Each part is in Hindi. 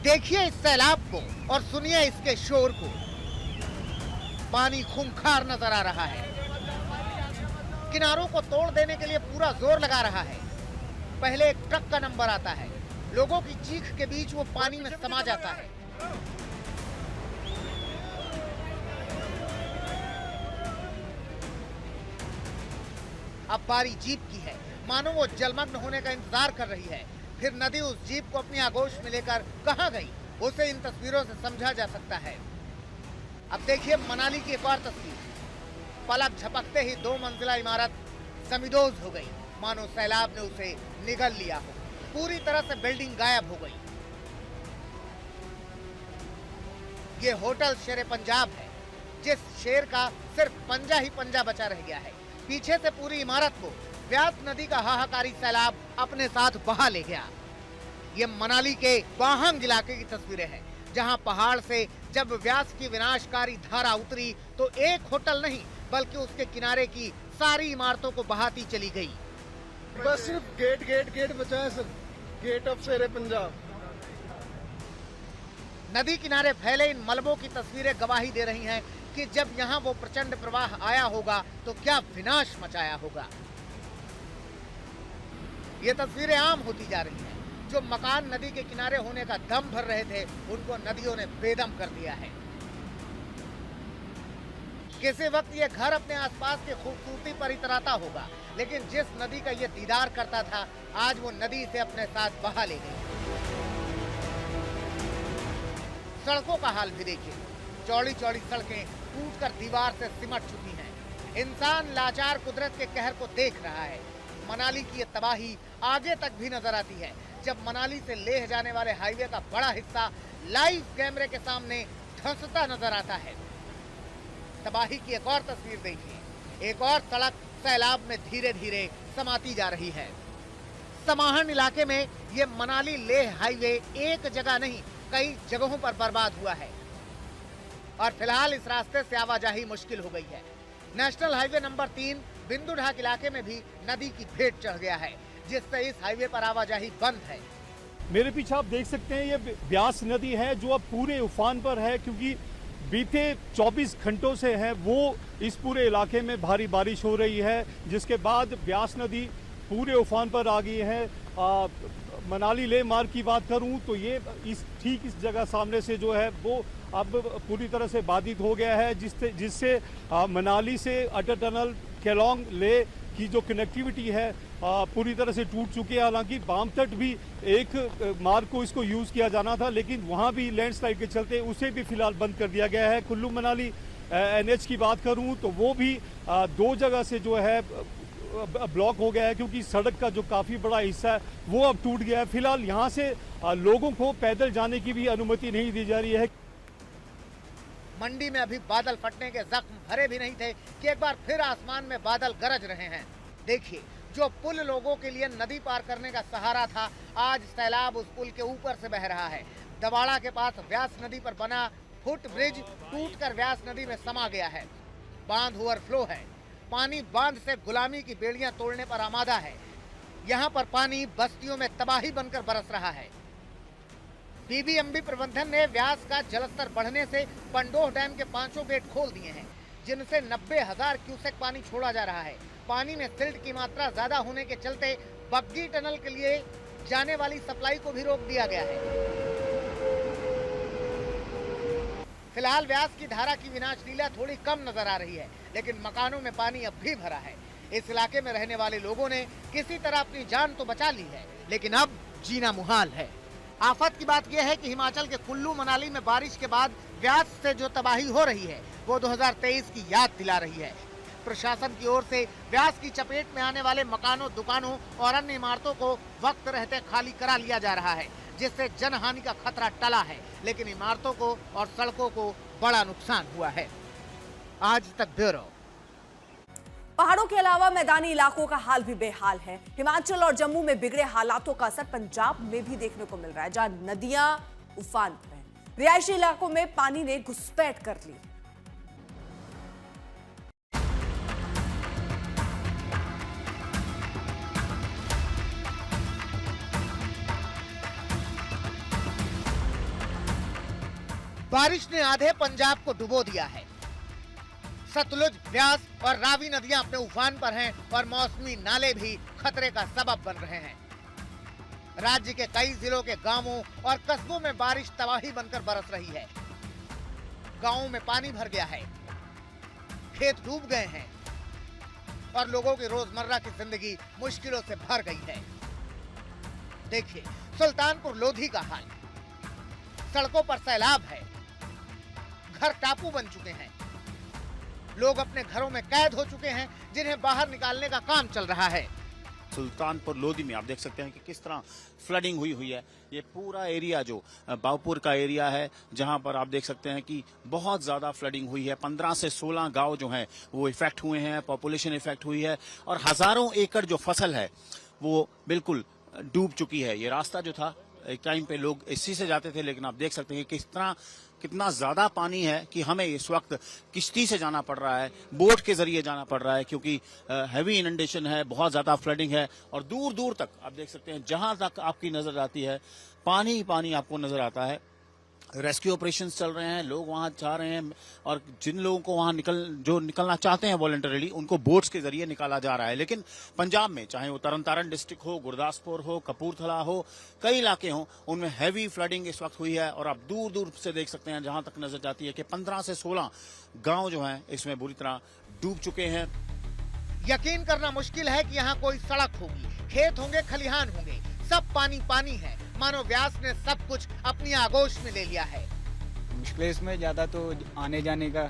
देखिए इस सैलाब को और सुनिए इसके शोर को। पानी खूंखार नजर आ रहा है, किनारों को तोड़ देने के लिए पूरा जोर लगा रहा है। पहले एक ट्रक का नंबर आता है, लोगों की चीख के बीच वो पानी में समा जाता है। अब बारी जीप की है, मानो वो जलमग्न होने का इंतजार कर रही है। फिर नदी उस जीप को अपनी आगोश में लेकर कहां गई, उसे इन तस्वीरों से समझा जा सकता है। अब देखिए मनाली की एक और तस्वीर। पलक झपकते ही 2 मंजिला इमारत जमींदोज हो गई, मानो सैलाब ने उसे निगल लिया हो। पूरी तरह से बिल्डिंग गायब हो गई। ये होटल शेर पंजाब है, जिस शेर का सिर्फ पंजा ही पंजा बचा रह गया है। पीछे से पूरी इमारत को व्यास नदी का हाहाकारी सैलाब अपने साथ बहा ले गया। ये मनाली के वाहंग इलाके की तस्वीरें हैं, जहां पहाड़ से जब व्यास की विनाशकारी धारा उतरी तो एक होटल नहीं बल्कि उसके किनारे की सारी इमारतों को बहाती चली गई। बस सिर्फ गेट बचा है सर, गेट ऑफ शेर पंजाब। नदी किनारे फैले इन मलबों की तस्वीरें गवाही दे रही हैं कि जब यहाँ वो प्रचंड प्रवाह आया होगा तो क्या विनाश मचाया होगा। ये तस्वीरें आम होती जा रही हैं। जो मकान नदी के किनारे होने का दम भर रहे थे, उनको नदियों ने बेदम कर दिया है। किसी वक्त ये घर अपने आसपास की खूबसूरती पर इतराता होगा, लेकिन जिस नदी का ये दीदार करता था, आज वो नदी से अपने साथ बहा ले गई। सड़कों का हाल भी देखिए, चौड़ी चौड़ी सड़कें टूटकर दीवार से सिमट चुकी हैं। इंसान लाचार कुदरत के कहर को देख रहा है। मनाली की ये तबाही आगे तक भी नजर आती है, जब मनाली से लेह जाने वाले हाईवे का बड़ा हिस्सा लाइव कैमरे के सामने धंसता नजर आता है। तबाही की एक और तस्वीर देखिए, एक और सड़क सैलाब में धीरे धीरे समाती जा रही है। समाहन इलाके में ये मनाली लेह हाईवे एक जगह नहीं कई जगहों पर बर्बाद हुआ है और फिलहाल इस रास्ते से आवाजाही मुश्किल हो गई है। नेशनल हाईवे नंबर 3 बिंदु ढाक इलाके में भी नदी की भेंट चढ़ गया है, जिससे इस हाईवे पर आवाजाही बंद है। मेरे पीछे आप देख सकते हैं ये ब्यास नदी है जो अब पूरे उफान पर है, क्योंकि बीते 24 घंटों से है वो इस पूरे इलाके में भारी बारिश हो रही है, जिसके बाद ब्यास नदी पूरे उफान पर आ गई है। मनाली लेह मार्ग की बात करूं तो ये ठीक इस जगह सामने से जो है वो अब पूरी तरह से बाधित हो गया है, जिससे मनाली से अटल टनल केलोंग लेह की जो कनेक्टिविटी है पूरी तरह से टूट चुकी है। हालांकि बाम तट भी एक मार्ग को इसको यूज़ किया जाना था, लेकिन वहाँ भी लैंडस्लाइड के चलते उसे भी फिलहाल बंद कर दिया गया है। कुल्लू मनाली NH की बात करूँ तो वो भी 2 जगह से जो है ब्लॉक हो गया है, क्योंकि सड़क का जो काफ़ी बड़ा हिस्सा है वो अब टूट गया है। फिलहाल यहाँ से लोगों को पैदल जाने की भी अनुमति नहीं दी जा रही है। मंडी में अभी बादल फटने के जख्म भरे भी नहीं थे कि एक बार फिर आसमान में बादल गरज रहे हैं। देखिए, जो पुल लोगों के लिए नदी पार करने का सहारा था, आज सैलाब उस पुल के ऊपर से बह रहा है। दवाड़ा के पास व्यास नदी पर बना फुट ब्रिज टूटकर व्यास नदी में समा गया है। बांध ओवरफ्लो है, पानी बांध से गुलामी की बेड़ियां तोड़ने पर आमादा है। यहाँ पर पानी बस्तियों में तबाही बनकर बरस रहा है। बीबीएमबी प्रबंधन ने व्यास का जलस्तर बढ़ने से पंडोह डैम के 5 गेट खोल दिए हैं, जिनसे 90,000 क्यूसेक पानी छोड़ा जा रहा है। पानी में सिल्ट की मात्रा ज्यादा होने के चलते बग्गी टनल के लिए जाने वाली सप्लाई को भी रोक दिया गया है। फिलहाल व्यास की धारा की विनाश लीला थोड़ी कम नजर आ रही है, लेकिन मकानों में पानी अब भी भरा है। इस इलाके में रहने वाले लोगों ने किसी तरह अपनी जान तो बचा ली है, लेकिन अब जीना मुहाल है। आफत की बात यह है कि हिमाचल के कुल्लू मनाली में बारिश के बाद व्यास से जो तबाही हो रही है वो 2023 की याद दिला रही है। प्रशासन की ओर से व्यास की चपेट में आने वाले मकानों, दुकानों और अन्य इमारतों को वक्त रहते खाली करा लिया जा रहा है, जिससे जनहानि का खतरा टला है, लेकिन इमारतों को और सड़कों को बड़ा नुकसान हुआ है। आज तक ब्यूरो। पहाड़ों के अलावा मैदानी इलाकों का हाल भी बेहाल है। हिमाचल और जम्मू में बिगड़े हालातों का असर पंजाब में भी देखने को मिल रहा है, जहां नदियां उफान पर हैं। रिहायशी इलाकों में पानी ने घुसपैठ कर ली। बारिश ने आधे पंजाब को डुबो दिया है। सतलुज, ब्यास और रावी नदियां अपने उफान पर हैं और मौसमी नाले भी खतरे का सबब बन रहे हैं। राज्य के कई जिलों के गांवों और कस्बों में बारिश तबाही बनकर बरस रही है। गांवों में पानी भर गया है, खेत डूब गए हैं और लोगों की रोजमर्रा की जिंदगी मुश्किलों से भर गई है। देखिए सुल्तानपुर लोधी का हाल। सड़कों पर सैलाब है, घर टापू बन चुके हैं, लोग अपने घरों में कैद हो चुके हैं जिन्हें बाहर निकालने का काम चल रहा है। सुल्तानपुर लोधी में आप देख सकते हैं कि किस तरह फ्लडिंग हुई है। ये पूरा एरिया जो बावपुर का एरिया है, जहां पर आप देख सकते हैं कि बहुत ज्यादा फ्लडिंग हुई है। 15 से 16 गांव जो हैं वो इफेक्ट हुए हैं, पॉपुलेशन इफेक्ट हुई है और हजारों एकड़ जो फसल है वो बिल्कुल डूब चुकी है। ये रास्ता जो था एक टाइम पे लोग इसी से जाते थे, लेकिन आप देख सकते हैं कि कितना ज्यादा पानी है कि हमें इस वक्त किश्ती से जाना पड़ रहा है, बोट के जरिए जाना पड़ रहा है, क्योंकि हैवी इनंडेशन है, बहुत ज्यादा फ्लडिंग है और दूर दूर तक आप देख सकते हैं जहां तक आपकी नजर आती है पानी ही पानी आपको नजर आता है। रेस्क्यू ऑपरेशंस चल रहे हैं, लोग वहां जा रहे हैं और जिन लोगों को वहां निकलना चाहते हैं वॉलंटरीली, उनको बोट्स के जरिए निकाला जा रहा है। लेकिन पंजाब में चाहे वो तरन तारण डिस्ट्रिक्ट हो, गुरदासपुर हो, कपूरथला हो, कई इलाके हों, उनमें हैवी फ्लडिंग इस वक्त हुई है और आप दूर दूर से देख सकते हैं जहां तक नजर जाती है कि 15 से 16 गांव जो हैं इसमें बुरी तरह डूब चुके हैं। यकीन करना मुश्किल है कि यहाँ कोई सड़क होगी, खेत होंगे, खलिहान होंगे, सब पानी पानी है। मानो व्यास ने सब कुछ अपनी आगोश में ले लिया है। मुश्किल इसमें ज्यादा तो आने जाने का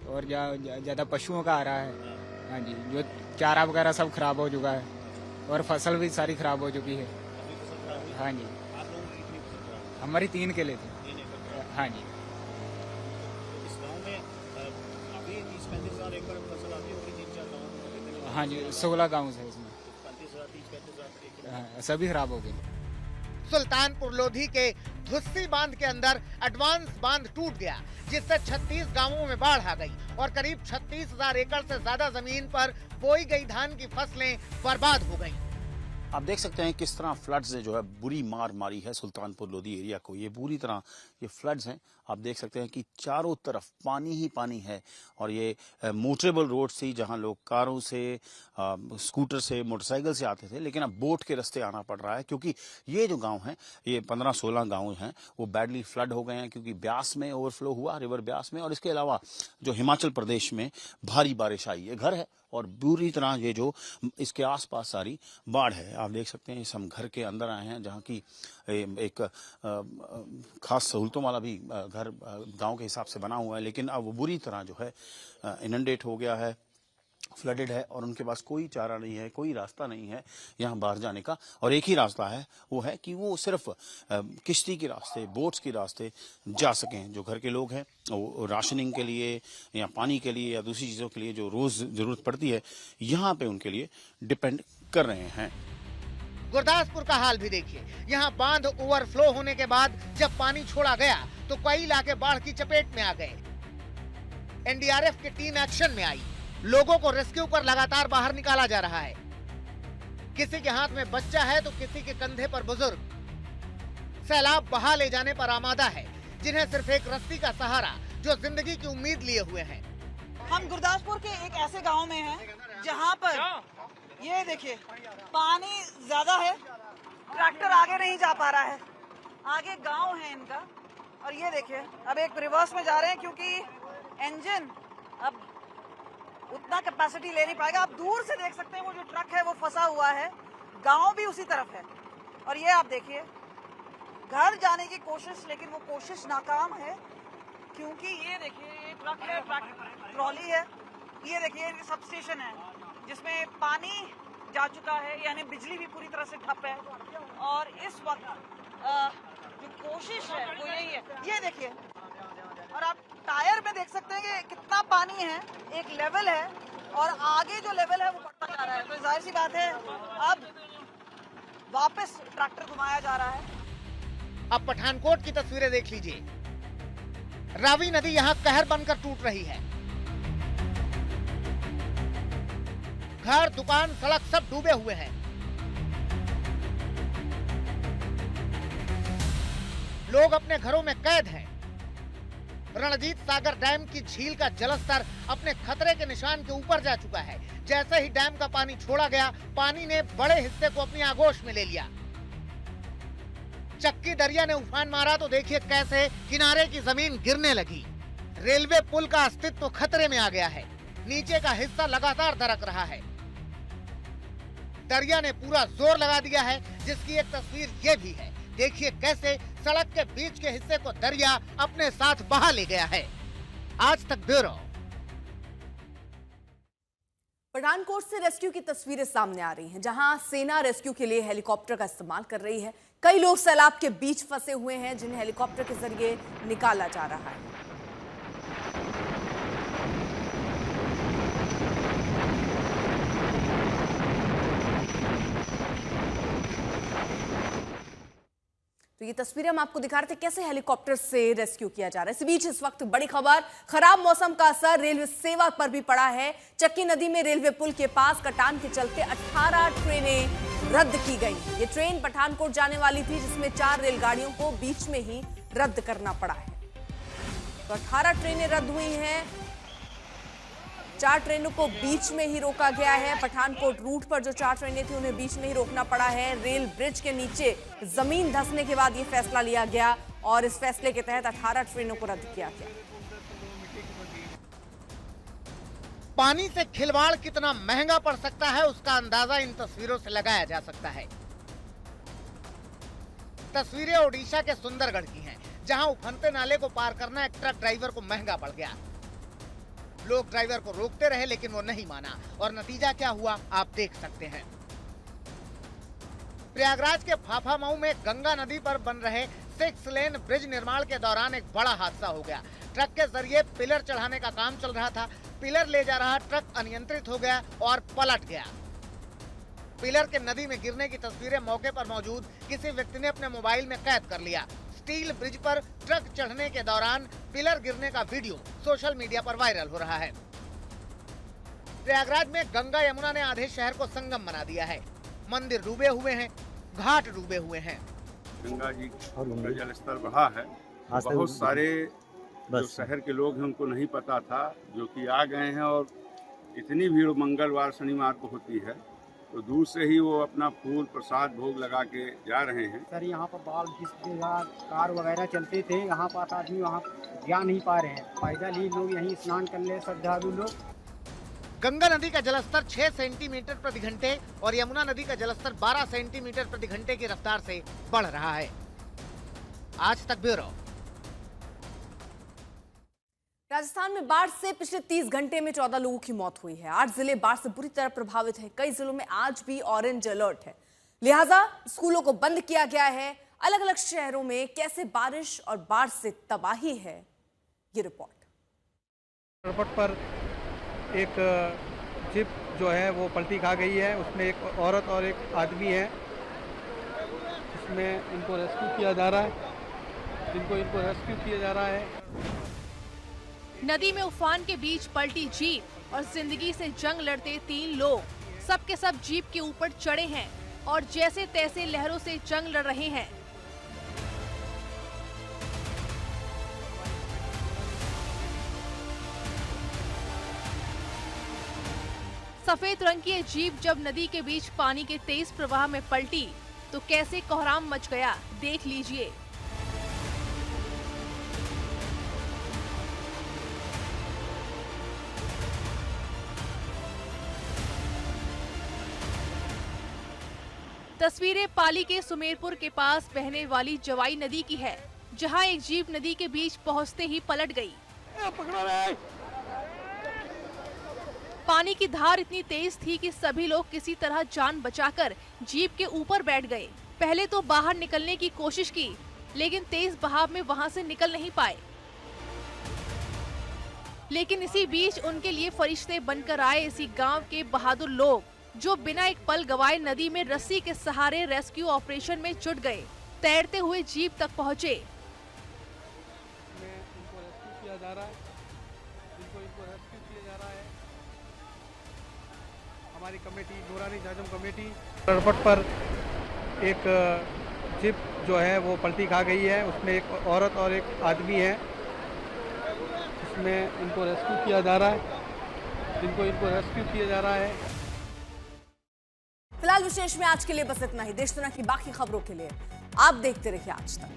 और ज्यादा पशुओं का आ रहा है। हाँ जी, जो चारा वगैरह सब खराब हो चुका है और फसल भी सारी खराब हो चुकी है। हाँ जी, हमारी 3 किले थे। हाँ जी, हाँ जी, 16 गाँव है इसमें, सभी खराब हो गए। सुल्तानपुर लोधी के धुस्सी बांध के अंदर एडवांस बांध टूट गया, जिससे 36 गांवों में बाढ़ आ गई और करीब 36,000 एकड़ से ज्यादा जमीन पर बोई गई धान की फसलें बर्बाद हो गईं। आप देख सकते हैं किस तरह फ्लड्स ने जो है बुरी मार मारी है सुल्तानपुर लोधी एरिया को। ये बुरी तरह ये फ्लड्स हैं, आप देख सकते हैं कि चारों तरफ पानी ही पानी है और ये मोटरेबल रोड थी जहां लोग कारों से, स्कूटर से, मोटरसाइकिल से आते थे, लेकिन अब बोट के रास्ते आना पड़ रहा है क्योंकि ये जो गांव हैं, ये 15-16 गांव हैं, वो बैडली फ्लड हो गए हैं क्योंकि ब्यास में ओवरफ्लो हुआ, रिवर ब्यास में, और इसके अलावा जो हिमाचल प्रदेश में भारी बारिश आई। ये घर है और बुरी तरह ये जो इसके आसपास सारी बाढ़ है। आप देख सकते हैं इस हम घर के अंदर आए हैं जहाँ की एक खास सहूलतों वाला भी घर गांव के हिसाब से बना हुआ है, लेकिन अब वो बुरी तरह जो है इनंडेट हो गया है, फ्लडेड है और उनके पास कोई चारा नहीं है, कोई रास्ता नहीं है यहाँ बाहर जाने का। और एक ही रास्ता है, वो है कि वो सिर्फ किश्ती के रास्ते, बोट्स के रास्ते जा सकें। जो घर के लोग हैं वो राशनिंग के लिए या पानी के लिए या दूसरी चीज़ों के लिए जो रोज़ ज़रूरत पड़ती है, यहाँ पे उनके लिए डिपेंड कर रहे हैं। गुरदासपुर का हाल भी देखिए। यहाँ बांध ओवरफ्लो होने के बाद जब पानी छोड़ा गया तो कई इलाके बाढ़ की चपेट में आ गए। एनडीआरएफ की टीम एक्शन में आई, लोगों को रेस्क्यू कर लगातार बाहर निकाला जा रहा है। किसी के हाथ में बच्चा है तो किसी के कंधे पर बुजुर्ग। सैलाब बहा ले जाने पर आमादा है, जिन्हें सिर्फ एक रस्सी का सहारा, जो जिंदगी की उम्मीद लिए हुए हैं। हम गुरदासपुर के एक ऐसे गांव में हैं जहां पर ये देखिए पानी ज्यादा है, ट्रैक्टर आगे नहीं जा पा रहा है, आगे गांव है इनका, और ये देखिए अब एक रिवर्स में जा रहे हैं क्योंकि इंजन अब उतना कैपेसिटी ले नहीं पाएगा। आप दूर से देख सकते हैं वो जो ट्रक है वो फंसा हुआ है, गांव भी उसी तरफ है। और ये आप देखिए घर जाने की कोशिश, लेकिन वो कोशिश नाकाम है क्योंकि ये देखिए ये ट्रक है, ट्रॉली है, ये देखिए सब स्टेशन है जिसमें पानी जा चुका है, यानी बिजली भी पूरी तरह से ठप है। और इस वक्त जो कोशिश है वो यही है, ये देखिए। और आप टायर में देख सकते हैं कि कितना पानी है, एक लेवल है और आगे जो लेवल है वो बढ़ता जा रहा है। तो जाहिर सी बात है अब वापस ट्रैक्टर घुमाया जा रहा है। अब पठानकोट की तस्वीरें देख लीजिए। रावी नदी यहाँ कहर बनकर टूट रही है। घर, दुकान, सड़क सब डूबे हुए हैं। लोग अपने घरों में कैद हैं। रणजीत सागर डैम की झील का जलस्तर अपने खतरे के निशान के ऊपर जा चुका है। जैसे ही डैम का पानी छोड़ा गया, पानी ने बड़े हिस्से को अपनी आगोश में ले लिया। चक्की दरिया ने उफान मारा तो देखिए कैसे किनारे की जमीन गिरने लगी। रेलवे पुल का अस्तित्व खतरे में आ गया है। नीचे का हिस्सा लगातार दरक रहा है। दरिया ने पूरा जोर लगा दिया है, जिसकी एक तस्वीर ये भी है। देखिए कैसे सड़क के बीच के हिस्से को दरिया अपने साथ बहा ले गया है। आज तक ब्यूरो। पठानकोट से रेस्क्यू की तस्वीरें सामने आ रही हैं, जहां सेना रेस्क्यू के लिए हेलीकॉप्टर का इस्तेमाल कर रही है। कई लोग सैलाब के बीच फंसे हुए हैं, जिन्हें हेलीकॉप्टर के जरिए निकाला जा रहा है। तो ये तस्वीरें हम आपको दिखा रहे थे कैसे हेलीकॉप्टर से रेस्क्यू किया जा रहा है। इस बीच इस वक्त बड़ी खबर, खराब मौसम का असर रेलवे सेवा पर भी पड़ा है। चक्की नदी में रेलवे पुल के पास कटान के चलते 18 ट्रेनें रद्द की गई। ये ट्रेन पठानकोट जाने वाली थी, जिसमें 4 रेलगाड़ियों को बीच में ही रद्द करना पड़ा है। तो 18 ट्रेनें रद्द हुई हैं। 4 ट्रेनों को बीच में ही रोका गया है। पठानकोट रूट पर जो 4 ट्रेनें थी उन्हें बीच में ही रोकना पड़ा है। रेल ब्रिज के नीचे जमीन धंसने के बाद ये फैसला लिया गया और इस फैसले के तहत 18 ट्रेनों को रद्द किया गया। पानी से खिलवाड़ कितना महंगा पड़ सकता है, उसका अंदाजा इन तस्वीरों से लगाया जा सकता है। तस्वीरें ओडिशा के सुंदरगढ़ की हैं, जहां उफनते नाले को पार करना एक ट्रक ड्राइवर को महंगा पड़ गया। लोग ड्राइवर को रोकते रहे, लेकिन वो नहीं माना और नतीजा क्या हुआ आप देख सकते हैं। प्रयागराज के फाफामऊ में गंगा नदी पर बन रहे 6 लेन ब्रिज निर्माण के दौरान एक बड़ा हादसा हो गया। ट्रक के जरिए पिलर चढ़ाने का काम चल रहा था। पिलर ले जा रहा ट्रक अनियंत्रित हो गया और पलट गया। पिलर के नदी में गिरने की तस्वीरें मौके पर मौजूद किसी व्यक्ति ने अपने मोबाइल में कैद कर लिया। स्टील ब्रिज पर ट्रक चढ़ने के दौरान पिलर गिरने का वीडियो सोशल मीडिया पर वायरल हो रहा है। प्रयागराज में गंगा यमुना ने आधे शहर को संगम बना दिया है। मंदिर डूबे हुए हैं, घाट डूबे हुए हैं। गंगा जी का जल स्तर बढ़ा है। बहुत सारे जो शहर के लोग हैं उनको नहीं पता था, जो कि आ गए हैं और इतनी भीड़ मंगलवार शनिवार को होती है, तो दूर से ही वो अपना फूल प्रसाद भोग लगा के जा रहे हैं। सर यहाँ पर बाल जिस जगह कार वगैरह चलते थे, यहाँ पर आदमी वहाँ जा नहीं पा रहे हैं। पैदल ही लोग यहीं स्नान कर ले श्रद्धालु लोग। गंगा नदी का जलस्तर 6 सेंटीमीटर प्रति घंटे और यमुना नदी का जलस्तर 12 सेंटीमीटर प्रति घंटे की रफ्तार से बढ़ रहा है। आज तक ब्यूरो। राजस्थान में बाढ़ से पिछले 30 घंटे में 14 लोगों की मौत हुई है। 8 जिले बाढ़ से बुरी तरह प्रभावित हैं। कई जिलों में आज भी ऑरेंज अलर्ट है, लिहाजा स्कूलों को बंद किया गया है। अलग अलग शहरों में कैसे बारिश और बाढ़ से तबाही है, ये रिपोर्ट। एयरपोर्ट पर एक जिप जो है वो पलटी खा गई है। उसमें एक औरत और एक आदमी है। इसमें इनको रेस्क्यू किया जा रहा है। इनको रेस्क्यू किया जा रहा है। नदी में उफान के बीच पलटी जीप और जिंदगी से जंग लड़ते 3 लोग सब के सब जीप के ऊपर चढ़े हैं और जैसे तैसे लहरों से जंग लड़ रहे हैं। सफेद रंग की ये जीप जब नदी के बीच पानी के तेज प्रवाह में पलटी तो कैसे कोहराम मच गया, देख लीजिए। तस्वीरें पाली के सुमेरपुर के पास बहने वाली जवाई नदी की है, जहां एक जीप नदी के बीच पहुंचते ही पलट गई। पानी की धार इतनी तेज थी कि सभी लोग किसी तरह जान बचाकर जीप के ऊपर बैठ गए। पहले तो बाहर निकलने की कोशिश की, लेकिन तेज बहाव में वहां से निकल नहीं पाए। लेकिन इसी बीच उनके लिए फरिश्ते बनकर आए इसी गांव के बहादुर लोग, जो बिना एक पल गवाए नदी में रस्सी के सहारे रेस्क्यू ऑपरेशन में जुट गए। तैरते हुए जीप तक पहुंचे। इनको रेस्क्यू किया जा रहा है। हमारी कमेटी, नूरानी जाजम कमेटी। एयरपोर्ट पर एक जिप जो है वो पलटी खा गई है। उसमें एक औरत और एक आदमी है। इसमें इनको रेस्क्यू किया जा रहा है, इनको रेस्क्यू किया जा रहा है। फिलहाल विशेष में आज के लिए बस इतना ही। देश दुनिया की बाकी खबरों के लिए आप देखते रहिए आज तक।